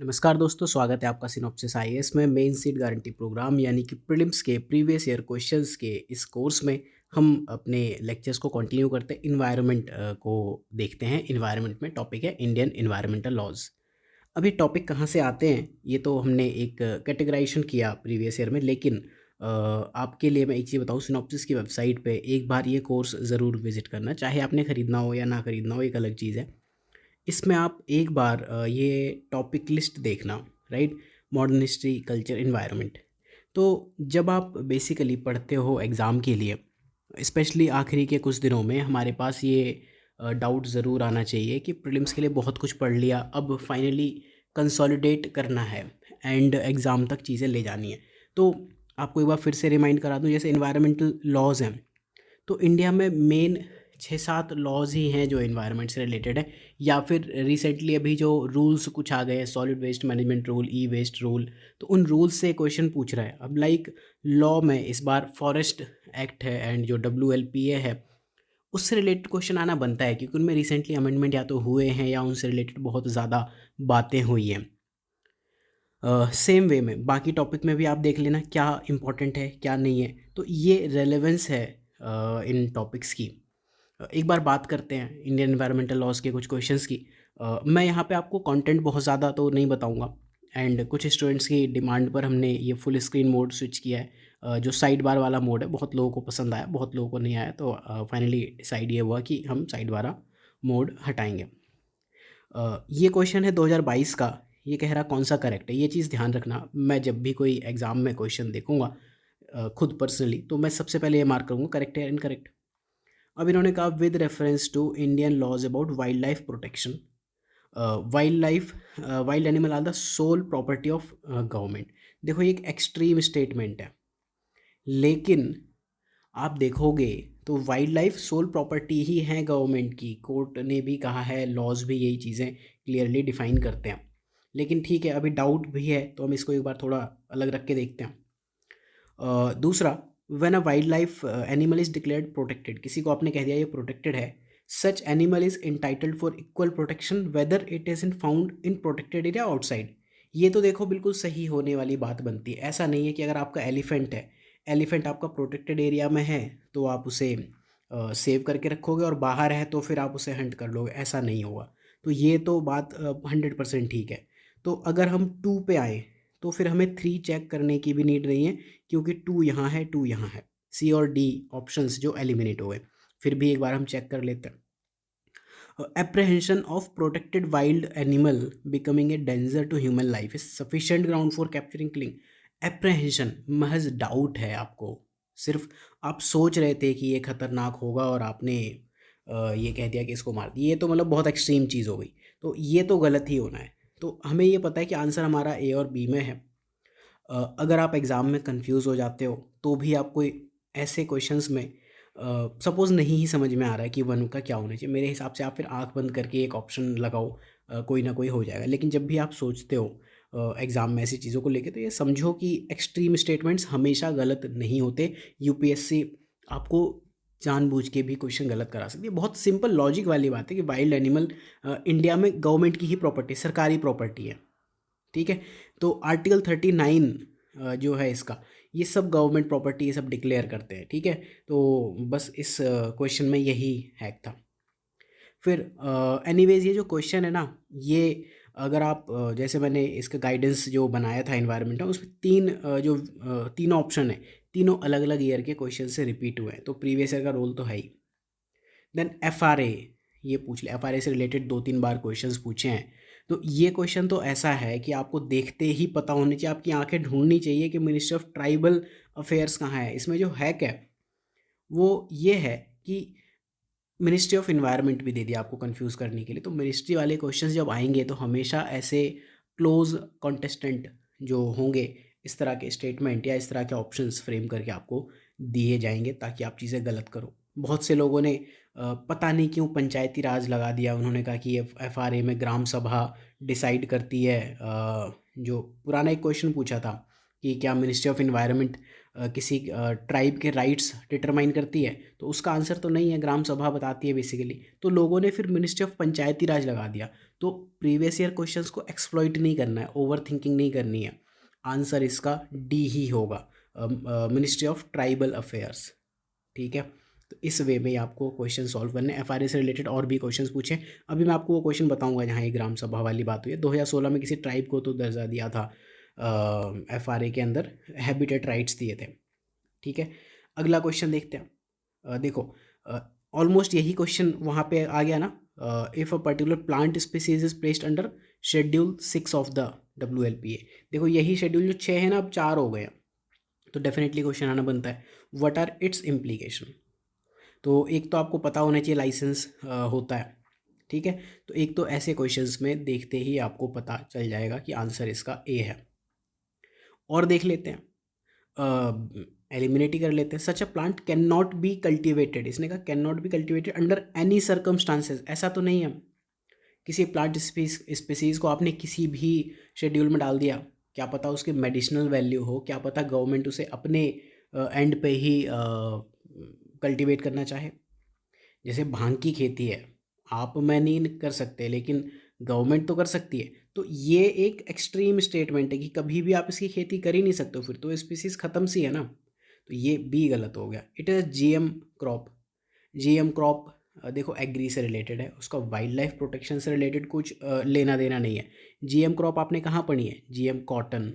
नमस्कार दोस्तों, स्वागत है आपका सिनॉप्सिस आईएएस में मेन सीट गारंटी प्रोग्राम यानी कि प्रीलिम्स के प्रीवियस ईयर क्वेश्चंस के इस कोर्स में हम अपने लेक्चर्स को कंटिन्यू करते हैं। इन्वायरमेंट को देखते हैं। इन्वायरमेंट में टॉपिक है इंडियन इन्वायरमेंटल लॉज। अभी टॉपिक कहाँ से आते हैं ये तो हमने एक कैटेगराइजेशन किया प्रीवियस ईयर में, लेकिन आपके लिए मैं एक चीज़ बताऊँ, सिनॉप्सिस की वेबसाइट पे एक बार ये कोर्स ज़रूर विजिट करना, चाहे आपने ख़रीदना हो या ना ख़रीदना हो, एक अलग चीज़ है। इसमें आप एक बार ये टॉपिक लिस्ट देखना, right? Modern history, culture, environment. तो जब आप बेसिकली पढ़ते हो एग्ज़ाम के लिए, स्पेशली आखिरी के कुछ दिनों में हमारे पास ये डाउट ज़रूर आना चाहिए कि प्रीलिम्स के लिए बहुत कुछ पढ़ लिया, अब फाइनली कंसोलिडेट करना है एंड एग्ज़ाम तक चीज़ें ले जानी है। तो आपको एक बार फिर से रिमाइंड करा दूँ, जैसे एनवायरमेंटल लॉज हैं, तो इंडिया में मेन 6-7 लॉज ही हैं जो एनवायरनमेंट से रिलेटेड है, या फिर रिसेंटली अभी जो रूल्स कुछ आ गए हैं, सॉलिड वेस्ट मैनेजमेंट रूल, ई वेस्ट रूल, तो उन रूल्स से क्वेश्चन पूछ रहा है। अब लाइक लॉ में इस बार फॉरेस्ट एक्ट है एंड जो WLPA है, उससे रिलेटेड क्वेश्चन आना बनता है, क्योंकि उनमें रिसेंटली अमेंडमेंट या तो हुए हैं या उनसे रिलेटेड बहुत ज़्यादा बातें हुई हैं। सेम वे में बाकी टॉपिक में भी आप देख लेना क्या इंपॉर्टेंट है क्या नहीं है, तो ये रेलेवेंस है इन टॉपिक्स की। एक बार बात करते हैं इंडियन एनवायरमेंटल लॉज के कुछ क्वेश्चंस की। मैं यहाँ पे आपको कंटेंट बहुत ज़्यादा तो नहीं बताऊँगा, एंड कुछ स्टूडेंट्स की डिमांड पर हमने ये फुल स्क्रीन मोड स्विच किया है। जो साइड बार वाला मोड है, बहुत लोगों को पसंद आया, बहुत लोगों को नहीं आया, तो फाइनली डिसाइड ये हुआ कि हम साइड वाला मोड हटाएंगे। ये क्वेश्चन है 2022 का। ये कह रहा कौन सा करेक्ट है, ये चीज़ ध्यान रखना। मैं जब भी कोई एग्ज़ाम में क्वेश्चन देखूंगा खुद पर्सनली, तो मैं सबसे पहले ये मार्क करूँगा करेक्ट है या इनकरेक्ट। अब इन्होंने कहा with reference to Indian laws about wildlife protection, wild animal are the sole property of government. देखो ये एक एक्सट्रीम स्टेटमेंट है, लेकिन आप देखोगे तो वाइल्ड लाइफ सोल प्रॉपर्टी ही है गवर्नमेंट की। कोर्ट ने भी कहा है, लॉज भी यही चीज़ें क्लियरली डिफाइन करते हैं। लेकिन ठीक है, अभी डाउट भी है तो हम इसको एक बार थोड़ा अलग रख के देखते हैं। दूसरा, when a wildlife animal is declared protected, किसी को आपने कह दिया ये प्रोटेक्टेड है, such animal is entitled for equal protection whether it is in found in protected area outside. ये तो देखो बिल्कुल सही होने वाली बात बनती है। ऐसा नहीं है कि अगर आपका एलिफेंट है, एलिफेंट आपका प्रोटेक्टेड एरिया में है तो आप उसे सेव करके रखोगे, और बाहर है तो फिर आप उसे हंट कर लोगे, ऐसा नहीं होगा। तो ये तो बात 100% ठीक है। तो अगर हम 2 पे आए तो फिर हमें 3 चेक करने की भी नीड नहीं है, क्योंकि 2 यहाँ है, 2 यहाँ है। सी और डी ऑप्शंस जो एलिमिनेट हो गए। फिर भी एक बार हम चेक कर लेते हैं। Apprehension of protected wild animal becoming a danger to human life is sufficient ground for capturing killing. Apprehension महज डाउट है आपको, सिर्फ आप सोच रहे थे कि ये खतरनाक होगा और आपने ये कह दिया कि इसको मार दिया, ये तो मतलब बहुत एक्सट्रीम चीज़ हो गई, तो ये तो गलत ही होना है। तो हमें ये पता है कि आंसर हमारा ए और बी में है। अगर आप एग्ज़ाम में कंफ्यूज हो जाते हो तो भी आपको ऐसे क्वेश्चंस में सपोज़ नहीं ही समझ में आ रहा है कि वन का क्या होना चाहिए, मेरे हिसाब से आप फिर आंख बंद करके एक ऑप्शन लगाओ, कोई ना कोई हो जाएगा। लेकिन जब भी आप सोचते हो एग्ज़ाम में ऐसी चीज़ों को लेके, तो ये समझो कि एक्सट्रीम स्टेटमेंट्स हमेशा गलत नहीं होते। यूपीएससी आपको जानबूझ के भी क्वेश्चन गलत करा सकती है। बहुत सिंपल लॉजिक वाली बात है कि वाइल्ड एनिमल इंडिया में गवर्नमेंट की ही प्रॉपर्टी, सरकारी प्रॉपर्टी है, ठीक है? तो आर्टिकल 39 जो है इसका, ये सब गवर्नमेंट प्रॉपर्टी ये सब डिक्लेयर करते हैं, ठीक है? तो बस इस क्वेश्चन में यही हैक था। फिर एनीवेज़ ये जो क्वेश्चन है ना, ये अगर आप जैसे मैंने इसका गाइडेंस जो बनाया था एनवायरनमेंट में, उसमें 3 तीनों ऑप्शन है, तीनों अलग-अलग ईयर के क्वेश्चन से रिपीट हुए हैं, तो प्रीवियस ईयर का रोल तो है ही। देन एफआरए, ये पूछ ले, एफआरए से रिलेटेड 2-3 बार क्वेश्चंस पूछे हैं। तो ये क्वेश्चन तो ऐसा है कि आपको देखते ही पता होनी चाहिए, आपकी आंखें ढूंढनी चाहिए कि मिनिस्ट्री ऑफ ट्राइबल अफेयर्स कहाँ है। इसमें जो हैक है वो ये है कि मिनिस्ट्री ऑफ इन्वायरमेंट भी दे दिया आपको कंफ्यूज करने के लिए। तो मिनिस्ट्री वाले क्वेश्चंस जब आएंगे तो हमेशा ऐसे क्लोज कॉन्टेस्टेंट जो होंगे, इस तरह के स्टेटमेंट या इस तरह के ऑप्शंस फ्रेम करके आपको दिए जाएंगे ताकि आप चीज़ें गलत करो। बहुत से लोगों ने पता नहीं क्यों पंचायती राज लगा दिया, उन्होंने कहा कि एफआरए में ग्राम सभा डिसाइड करती है। जो पुराना एक क्वेश्चन पूछा था कि क्या मिनिस्ट्री ऑफ इन्वायरमेंट किसी ट्राइब के राइट्स डिटरमाइन करती है, तो उसका आंसर तो नहीं है, ग्राम सभा बताती है बेसिकली। तो लोगों ने फिर मिनिस्ट्री ऑफ पंचायती राज लगा दिया। तो प्रीवियस ईयर क्वेश्चंस को एक्सप्लॉइट नहीं करना है, ओवर थिंकिंग नहीं करनी है। आंसर इसका डी ही होगा, मिनिस्ट्री ऑफ ट्राइबल अफेयर्स। ठीक है, तो इस वे में आपको क्वेश्चन सॉल्व करने। एफआरए से रिलेटेड और भी क्वेश्चंस पूछे, अभी मैं आपको वो क्वेश्चन बताऊंगा जहाँ ये ग्राम सभा वाली बात हुई है। 2016 में किसी ट्राइब को तो दर्जा दिया था एफआरए के अंदर, हैबिटेट राइट्स दिए थे। ठीक है, अगला क्वेश्चन देखते हैं। देखो ऑलमोस्ट यही क्वेश्चन वहाँ पे आ गया ना। If a particular plant species is placed under schedule 6 of the WLPA। देखो यही शेड्यूल जो 6 है ना, अब 4 हो गए हैं, तो डेफिनेटली क्वेश्चन आना बनता है, व्हाट आर इट्स इम्प्लीकेशन। तो एक तो आपको पता होना चाहिए लाइसेंस होता है। ठीक है, तो एक तो ऐसे क्वेश्चंस में देखते ही आपको पता चल जाएगा कि आंसर इसका ए है। और देख लेते हैं, एलिमिनेट ही कर लेते हैं। Such a plant can not be cultivated, इसने कहा can not be cultivated under any circumstances. ऐसा तो नहीं है, किसी प्लांट स्पीसीज को आपने किसी भी शेड्यूल में डाल दिया, क्या पता उसकी मेडिसिनल वैल्यू हो, क्या पता गवर्नमेंट उसे अपने एंड पे ही कल्टीवेट करना चाहे। जैसे भांग की खेती है, आप मैं नहीं कर सकते, लेकिन गवर्नमेंट तो कर सकती है। तो ये एक एक्सट्रीम स्टेटमेंट है कि कभी भी आप इसकी खेती कर ही नहीं सकते हो, फिर तो स्पीसीज ख़त्म सी है ना। तो ये भी गलत हो गया। It is GM crop. GM crop देखो एग्री से रिलेटेड है, उसका वाइल्ड लाइफ प्रोटेक्शन से रिलेटेड कुछ लेना देना नहीं है। GM क्रॉप आपने कहाँ पढ़ी है? GM कॉटन,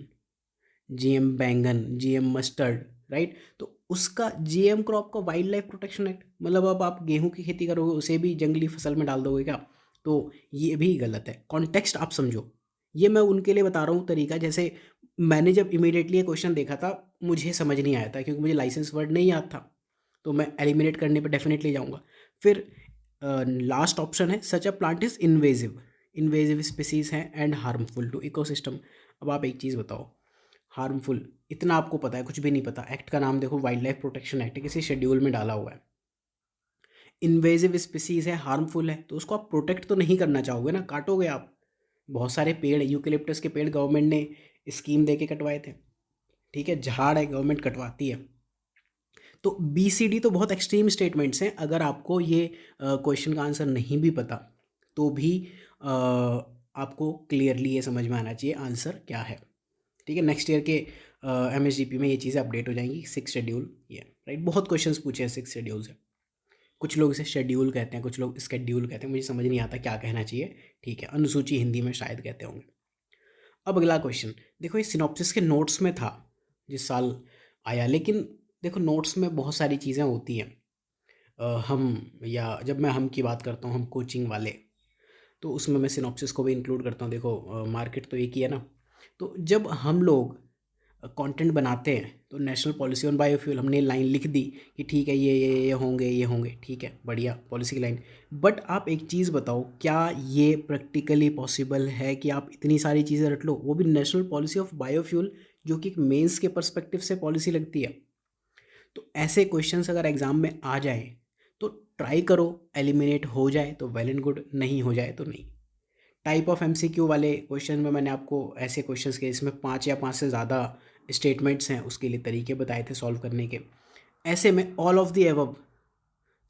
GM बैंगन, GM मस्टर्ड, राइट। तो उसका GM क्रॉप का वाइल्ड लाइफ प्रोटेक्शन एक्ट, मतलब अब आप गेहूं की खेती करोगे उसे भी जंगली फसल में डाल दोगे क्या? तो ये भी गलत है। कॉन्टेक्स्ट आप समझो, ये मैं उनके लिए बता रहा हूँ तरीका। जैसे मैंने जब इमीडिएटली ये क्वेश्चन देखा था, मुझे समझ नहीं आया था क्योंकि मुझे लाइसेंस वर्ड नहीं याद था, तो मैं एलिमिनेट करने पर डेफिनेटली जाऊँगा। फिर लास्ट ऑप्शन है such a plant is invasive. Invasive species हैं एंड हार्मफुल टू इकोसिस्टम। अब आप एक चीज़ बताओ, हार्मफुल इतना आपको पता है, कुछ भी नहीं पता। एक्ट का नाम देखो, वाइल्ड लाइफ प्रोटेक्शन एक्ट, किसी शेड्यूल में डाला हुआ है। इन्वेजिव स्पीसीज है, हार्मफुल है, तो उसको आप प्रोटेक्ट तो नहीं करना चाहोगे ना, काटोगे आप। बहुत सारे पेड़, यूकेलिप्टस के पेड़ गवर्नमेंट ने स्कीम दे के कटवाए थे। ठीक है, झाड़ है, गवर्नमेंट कटवाती है। तो BCD तो बहुत एक्सट्रीम स्टेटमेंट्स हैं। अगर आपको ये क्वेश्चन का आंसर नहीं भी पता तो भी आपको क्लियरली ये समझ में आना चाहिए आंसर क्या है। ठीक है, नेक्स्ट ईयर के MSGP में ये चीज़ें अपडेट हो जाएंगी। 6 शेड्यूल ये, राइट। बहुत क्वेश्चंस पूछे हैं 6 शेड्यूल से। कुछ लोग इसे शेड्यूल कहते हैं, कुछ लोग स्केड्यूल कहते हैं, मुझे समझ नहीं आता क्या कहना चाहिए। ठीक है, अनुसूची हिंदी में शायद कहते होंगे। अब अगला क्वेश्चन देखो, ये सिनॉप्सिस के नोट्स में था जिस साल आया, लेकिन देखो नोट्स में बहुत सारी चीज़ें होती हैं। हम, या जब मैं हम की बात करता हूँ, हम कोचिंग वाले, तो उसमें मैं सिनॉप्सिस को भी इंक्लूड करता हूँ। देखो मार्केट तो एक ही है ना। तो जब हम लोग कंटेंट बनाते हैं तो नेशनल पॉलिसी ऑन बायोफ्यूल हमने लाइन लिख दी कि ठीक है ये होंगे, ये होंगे, ठीक है, बढ़िया पॉलिसी की लाइन। बट आप एक चीज़ बताओ, क्या ये प्रैक्टिकली पॉसिबल है कि आप इतनी सारी चीज़ें रट लो, वो भी नेशनल पॉलिसी ऑफ बायोफ्यूल, जो कि एक मेंस के पर्सपेक्टिव से पॉलिसी लगती है। तो ऐसे क्वेश्चंस अगर एग्ज़ाम में आ जाए तो ट्राई करो, एलिमिनेट हो जाए तो वेल एंड गुड, नहीं हो जाए तो नहीं। टाइप ऑफ MCQ वाले क्वेश्चन में मैंने आपको ऐसे क्वेश्चंस के, इसमें 5 या 5 से ज़्यादा स्टेटमेंट्स हैं, उसके लिए तरीके बताए थे सॉल्व करने के। ऐसे में ऑल ऑफ द एबव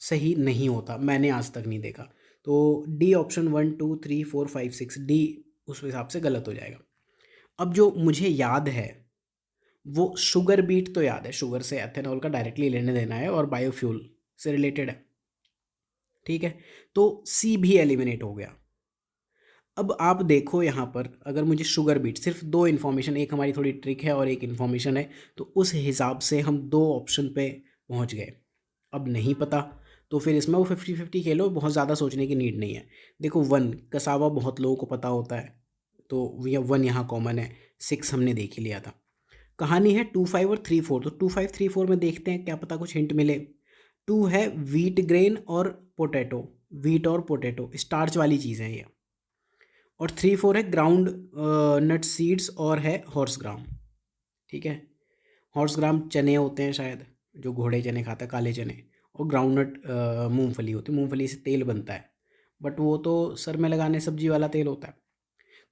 सही नहीं होता, मैंने आज तक नहीं देखा। तो डी ऑप्शन 1 2 3 4 5 6 डी उस हिसाब से गलत हो जाएगा। अब जो मुझे याद है वो शुगर बीट तो याद है, शुगर से एथेनॉल का डायरेक्टली लेने देना है और बायोफ्यूल से रिलेटेड है। ठीक है, तो सी भी एलिमिनेट हो गया। अब आप देखो यहाँ पर, अगर मुझे शुगर बीट, सिर्फ 2 इन्फॉर्मेशन, एक हमारी थोड़ी ट्रिक है और एक इन्फॉर्मेशन है, तो उस हिसाब से हम 2 ऑप्शन पे पहुँच गए। अब नहीं पता तो फिर इसमें वो 50-50 खेलो, बहुत ज़्यादा सोचने की नीड नहीं है। देखो 1 कसावा बहुत लोगों को पता होता है, तो 1 यहाँ कॉमन है। 6 हमने देख ही लिया था। कहानी है 2 5 और 3 4, तो 2 5 3 4 में देखते हैं, क्या पता कुछ हिंट मिले। 2 है व्हीट ग्रेन और पोटैटो, व्हीट और पोटैटो स्टार्च वाली चीज़ है ये। और 3 4 है ग्राउंड नट सीड्स और है हॉर्स ग्राम। ठीक है, हॉर्स ग्राम चने होते हैं शायद, जो घोड़े चने खाता है, काले चने। और ग्राउंड नट मूँगफली होती है, मूँगफली से तेल बनता है, बट वो तो सर में लगाने सब्जी वाला तेल होता है।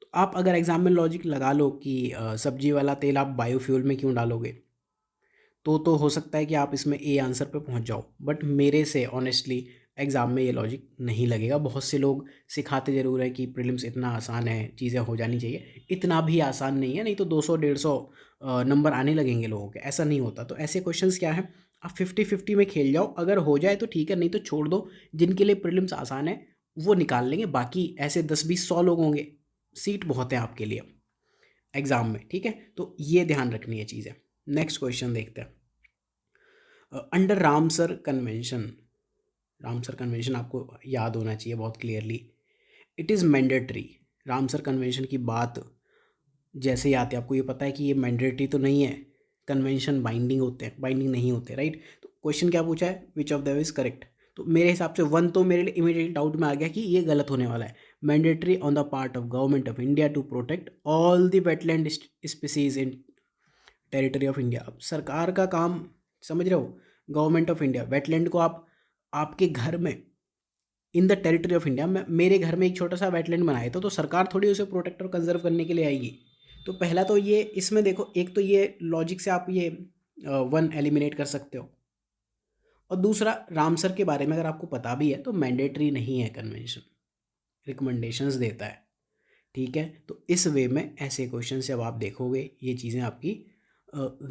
तो आप अगर एग्जाम में लॉजिक लगा लो कि सब्जी वाला तेल आप बायोफ्यूल में क्यों डालोगे, तो हो सकता है कि आप इसमें ए आंसर पे पहुंच जाओ। बट मेरे से ऑनेस्टली एग्ज़ाम में ये लॉजिक नहीं लगेगा। बहुत से लोग सिखाते ज़रूर हैं कि प्रीलिम्स इतना आसान है, चीज़ें हो जानी चाहिए, इतना भी आसान नहीं है, नहीं तो 200-150 नंबर आने लगेंगे लोगों के, ऐसा नहीं होता। तो ऐसे क्वेश्चंस क्या है, आप 50-50 में खेल जाओ, अगर हो जाए तो ठीक है, नहीं तो छोड़ दो। जिनके लिए प्रीलिम्स आसान है वो निकाल लेंगे, बाकी ऐसे 10-20-100 लोग होंगे, सीट बहुत है आपके लिए एग्ज़ाम में, ठीक है। तो ये ध्यान रखनी है चीज़ें। नेक्स्ट क्वेश्चन देखते हैं। Under Ramsar convention, Ramsar convention आपको याद होना चाहिए बहुत clearly. It is mandatory. Ramsar convention की बात जैसे ही आती है, आपको ये पता है कि ये मैंडेटरी तो नहीं है, कन्वेंशन बाइंडिंग होते हैं, बाइंडिंग नहीं होते, राइट। तो क्वेश्चन क्या पूछा है, which of the is correct. तो मेरे हिसाब से वन तो मेरे लिए इमीडिएट डाउट में आ गया कि ये गलत होने वाला है। Mandatory on the part of government of India to protect all the wetland species in territory of India. अब सरकार का काम समझ रहे हो, गवर्नमेंट ऑफ इंडिया, वेटलैंड को आप आपके घर में, in the territory of India में, मेरे घर में एक छोटा सा वेटलैंड बनाया था, तो सरकार थोड़ी उसे प्रोटेक्ट और कंजर्व करने के लिए आएगी। तो पहला तो ये इसमें देखो, एक तो ये लॉजिक से आप ये वन एलिमिनेट कर सकते हो, और दूसरा रामसर के बारे में अगर आपको पता भी है तो मैंडेटरी नहीं है कन्वेंशन, रिकमेंडेशंस देता है, ठीक है। तो इस वे में ऐसे क्वेश्चन से अब आप देखोगे ये चीज़ें आपकी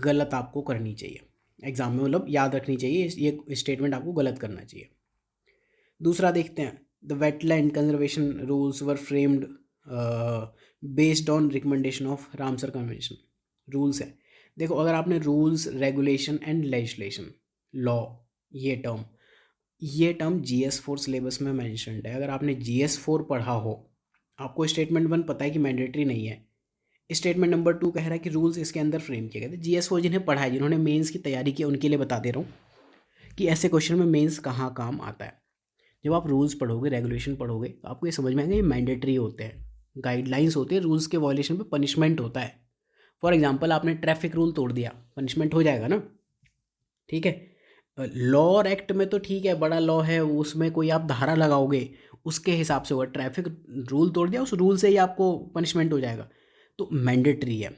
गलत आपको करनी चाहिए एग्जाम में, मतलब याद रखनी चाहिए, ये स्टेटमेंट आपको गलत करना चाहिए। दूसरा देखते हैं, the wetland conservation rules were framed based on recommendation of Ramsar convention. Rules है, देखो अगर आपने rules, regulation and legislation, law, ये टर्म GS4 सिलेबस में मैंशनड है। अगर आपने GS4 पढ़ा हो, आपको स्टेटमेंट 1 पता है कि मैंडेटरी नहीं है, स्टेटमेंट नंबर 2 कह रहा है कि रूल्स इसके अंदर फ्रेम किए गए थे। GS4 जिन्हें पढ़ा है, जिन्होंने मेंस की तैयारी की, उनके लिए बता दे रहा हूँ कि ऐसे क्वेश्चन में मेंस कहाँ काम आता है। जब आप रूल्स पढ़ोगे, रेगुलेशन पढ़ोगे, तो आपको ये समझ में आएगा ये मैंडेटरी होते हैं, गाइडलाइंस होती है, रूल्स के वायलेशन पे पनिशमेंट होता है। फॉर एग्जांपल आपने ट्रैफिक रूल तोड़ दिया, पनिशमेंट हो जाएगा ना, ठीक है। लॉ और एक्ट में तो ठीक है, बड़ा लॉ है, उसमें कोई आप धारा लगाओगे उसके हिसाब से होगा। ट्रैफिक रूल तोड़ दिया, उस रूल से ही आपको पनिशमेंट हो जाएगा, तो मैंडेटरी है।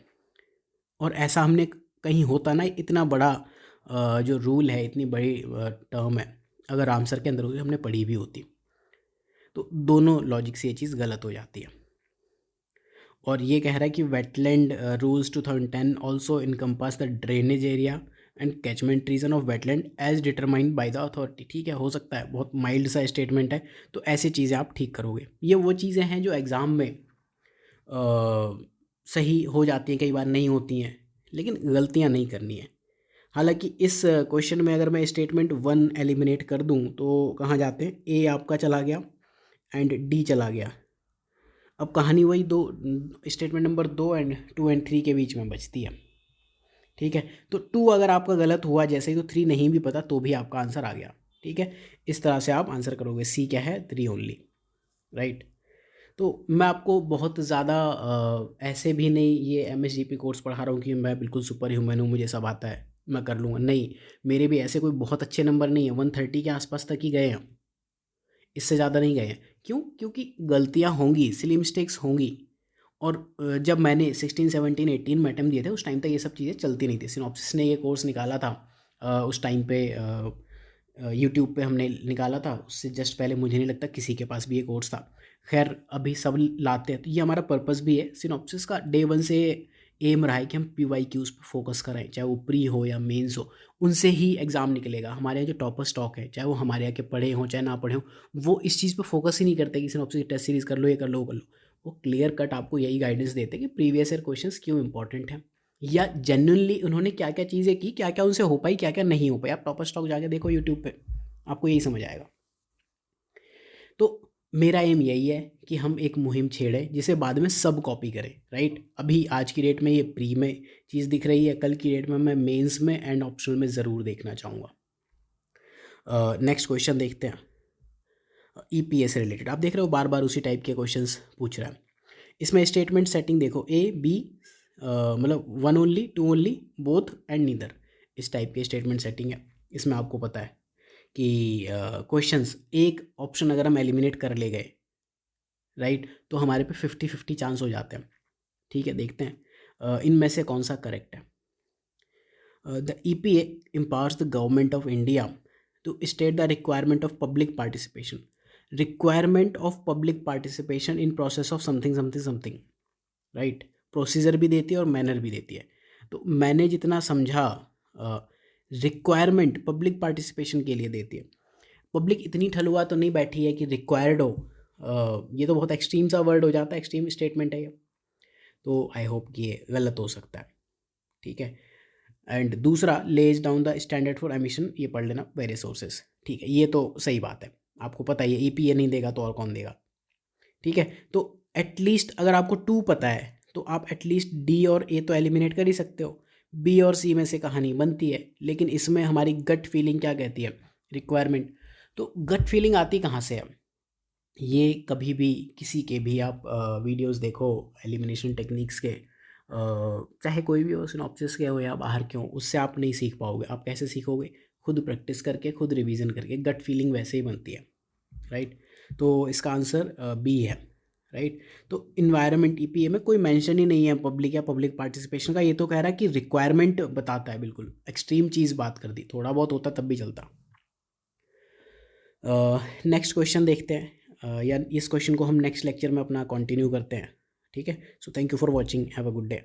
और ऐसा हमने कहीं होता ना, इतना बड़ा जो रूल है, इतनी बड़ी टर्म है, अगर आंसर के अंदर होती हमने पढ़ी भी होती, तो दोनों लॉजिक से ये चीज़ गलत हो जाती है। और ये कह रहा है कि wetland rules 2010 also encompass the drainage area and catchment region of wetland as determined by the authority. ठीक है, हो सकता है बहुत माइल्ड सा स्टेटमेंट है, तो ऐसी चीज़ें आप ठीक करोगे। ये वो चीज़ें हैं जो एग्ज़ाम में सही हो जाती हैं, कई बार नहीं होती हैं, लेकिन गलतियाँ नहीं करनी है। हालांकि इस क्वेश्चन में अगर मैं स्टेटमेंट 1 एलिमिनेट कर दूं तो कहाँ जाते हैं, ए आपका चला गया एंड डी चला गया। अब कहानी वही दो, स्टेटमेंट नंबर 2 एंड 2 एंड 3 के बीच में बचती है, ठीक है। तो 2 अगर आपका गलत हुआ जैसे ही, तो 3 नहीं भी पता तो भी आपका आंसर आ गया, ठीक है। इस तरह से आप आंसर करोगे। सी क्या है, 3 ओनली, राइट। तो मैं आपको बहुत ज़्यादा ऐसे भी नहीं ये MSGP कोर्स पढ़ा रहा हूँ कि मैं बिल्कुल सुपर ह्यूमन हूँ, मुझे सब आता है, मैं कर लूँगा, नहीं। मेरे भी ऐसे कोई बहुत अच्छे नंबर नहीं है, 130 के आसपास तक ही गए हैं, इससे ज़्यादा नहीं गए हैं। क्यों? क्योंकि गलतियाँ होंगी, सिली मिस्टेक्स होंगी। और जब मैंने 16, 17, 18 में अटेम्प्ट दिए थे, उस टाइम तक ये सब चीज़ें चलती नहीं थी। सिनॉप्सिस ने ये कोर्स निकाला था उस टाइम पे, यूट्यूब पे हमने निकाला था, उससे जस्ट पहले मुझे नहीं लगता किसी के पास भी ये कोर्स था। खैर अभी सब लाते हैं, तो ये हमारा पर्पस भी है। सिनॉप्सिस का डे 1 से एम रहा है कि हम PYQs पे फोकस करें, चाहे वो प्री हो या मेंस हो, उनसे ही एग्ज़ाम निकलेगा। हमारे यहाँ जो टॉपर स्टॉक है, चाहे वो हमारे यहाँ के पढ़े हों चाहे ना पढ़े हों, वो इस चीज़ पे फोकस ही नहीं करते कि सिनॉप्सिस की टेस्ट सीरीज़ कर लो, ये कर लो, वो कर लो। वो क्लियर कट आपको यही गाइडेंस देते हैं कि प्रीवियस ईयर क्वेश्चंस क्यों इंपॉर्टेंट हैं, या जेन्युइनली उन्होंने क्या क्या चीज़ें की, क्या क्या उनसे हो पाई, क्या क्या नहीं हो पाई। आप टॉपर स्टॉक जाके देखो यूट्यूब पे, आपको यही समझ आएगा। तो मेरा एम यही है कि हम एक मुहिम छेड़ें जिसे बाद में सब कॉपी करें, राइट। अभी आज की डेट में ये प्री में चीज़ दिख रही है, कल की डेट में मैं मेंस में एंड ऑप्शनल में ज़रूर देखना चाहूँगा। नेक्स्ट क्वेश्चन देखते हैं। EPS से रिलेटेड आप देख रहे हो, बार बार उसी टाइप के क्वेश्चंस पूछ रहा है। इसमें स्टेटमेंट सेटिंग देखो, A B, मतलब 1 only, 2 only, both and neither, इस टाइप के स्टेटमेंट सेटिंग है। इसमें आपको पता है कि क्वेश्चंस एक ऑप्शन अगर हम एलिमिनेट कर ले गए, राइट, तो हमारे पे 50-50 चांस हो जाते हैं, ठीक है। देखते हैं इनमें से कौन सा करेक्ट है। The EPA empowers the government of India तो state the requirement of public participation, requirement of public participation in process of something something something, right. Procedure भी देती है और मैनर भी देती है। तो मैंने जितना समझा रिक्वायरमेंट पब्लिक पार्टिसिपेशन के लिए देती है। पब्लिक इतनी ठलुआ तो नहीं बैठी है कि रिक्वायर्ड हो, ये तो बहुत एक्सट्रीम सा वर्ड हो जाता है, एक्सट्रीम स्टेटमेंट है ये, तो आई होप कि ये गलत हो सकता है, ठीक है। एंड दूसरा, lays down the standard for emission, ये पढ़ लेना, वेरियस सोर्सेस, ठीक है, ये तो सही बात है, आपको पता ही है ईपीए नहीं देगा तो और कौन देगा, ठीक है। तो एटलीस्ट अगर आपको 2 पता है तो आप एटलीस्ट डी और ए तो एलिमिनेट कर ही सकते हो, बी और सी में से कहानी बनती है। लेकिन इसमें हमारी गट फीलिंग क्या कहती है, रिक्वायरमेंट। तो गट फीलिंग आती कहाँ से है, ये कभी भी किसी के भी आप वीडियोस देखो एलिमिनेशन टेक्निक्स के, चाहे कोई भी हो, सिनॉप्सिस के हो या बाहर के हो, उससे आप नहीं सीख पाओगे। आप कैसे सीखोगे, खुद प्रैक्टिस करके, खुद रिवीजन करके। गट फीलिंग वैसे ही बनती है, राइट। तो इसका आंसर बी है, राइट। तो इन्वायरमेंट ईपीए में कोई मेंशन ही नहीं है पब्लिक या पब्लिक पार्टिसिपेशन का, ये तो कह रहा है कि रिक्वायरमेंट बताता है। बिल्कुल एक्सट्रीम चीज़ बात कर दी, थोड़ा बहुत होता तब भी चलता। नेक्स्ट क्वेश्चन देखते हैं, या इस क्वेश्चन को हम नेक्स्ट लेक्चर में अपना कंटिन्यू करते हैं, ठीक है। So thank you for watching, have a good day.